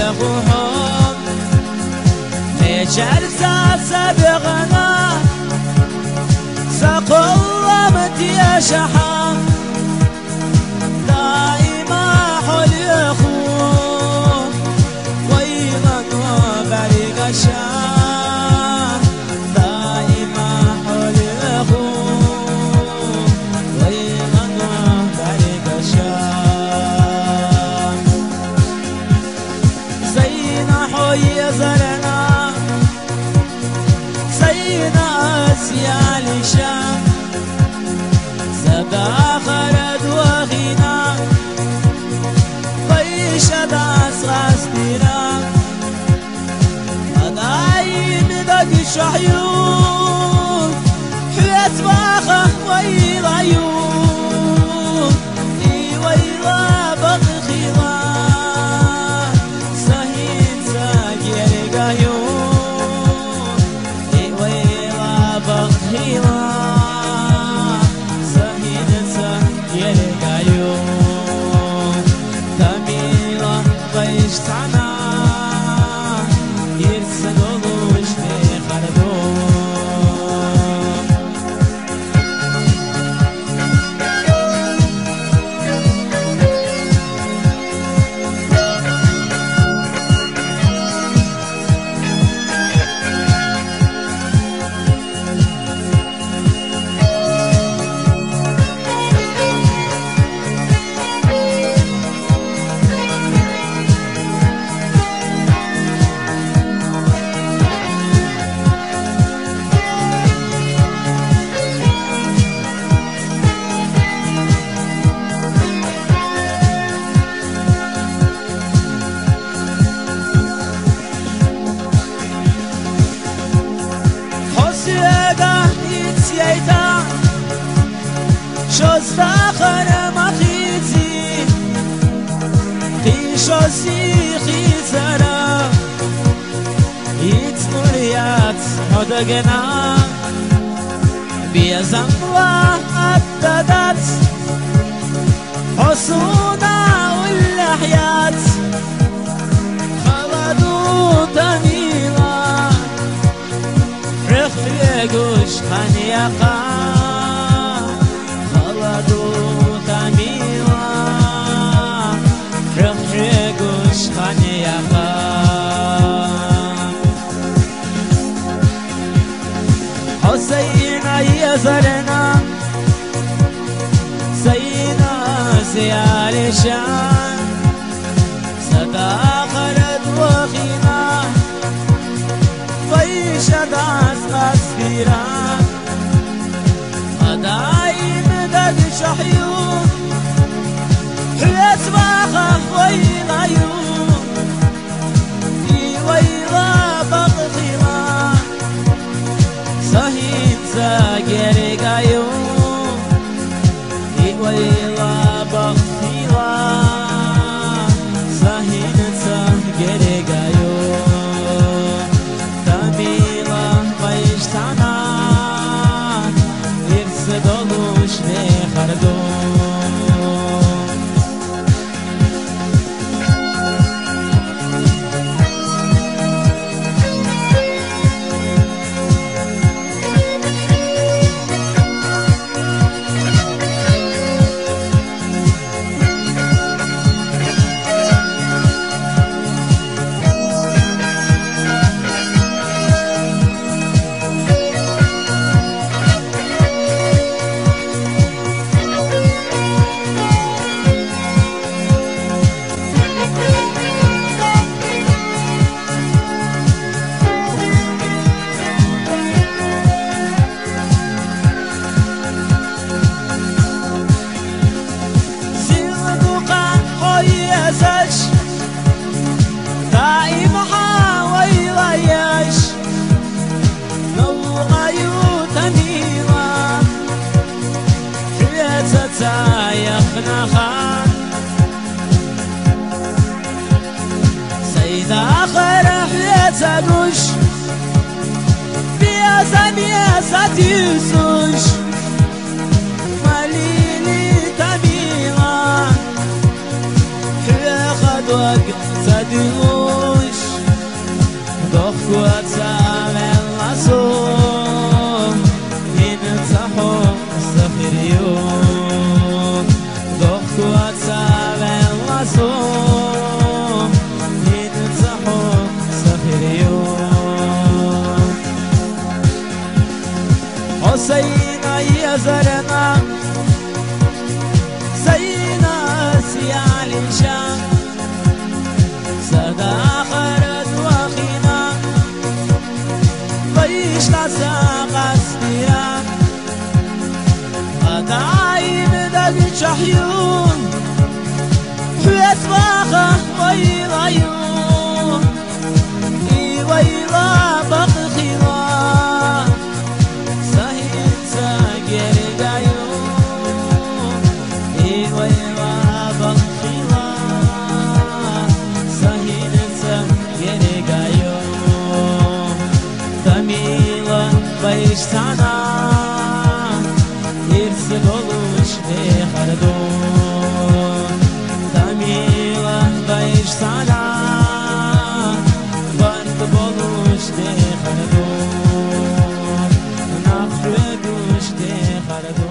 يخوهم جرزة صدقنا سقومت يا شحام دائما حل يخوم ويلا وبرق الشام دائما حل يخوم ويلا وبرق الشام زينا حي زرنا يا لشام سبع خرد وغنى طيشة أسغاس بيرام أدعين ذاك الشحيون حيات باخة ويل عيون ويلا بغخيضا سهين ساقير قايون بغخيضا سهينة يلقايون تميلة قيشتعنا يرسلوش في خردون شوستاخر مخيزي خيشوسي خيزرا يتنوريات مدقنا بيزنوا الددات حصونا والحياة خلدوا تميلا رخ يقوش خنيقا حسينا يزرنا سينا سيال شان سدا خرد وخينا طيشة أسقاس بيران أدايم دد شحيون حيات باخة ويل عيون ويلا بغخيما سهين ساقر قايون ويلا بغخيما سهين ساقر قايون تميلا قيشتعنا يرسدولوش في خردون سيدة آخر حياتك بيزن ياسات يسوش ماليني تميما حيا خد وقت تديو شحيون حيت واقع ويلايون ويلا بخيلا سهيل ساقر قايون ويلا بخيلا سهيل ساقر قايون تميلا بيشتانا يرسل ولوش بخردون تميلا بيشتانا برد بولوش بخردون نخردوش بخردون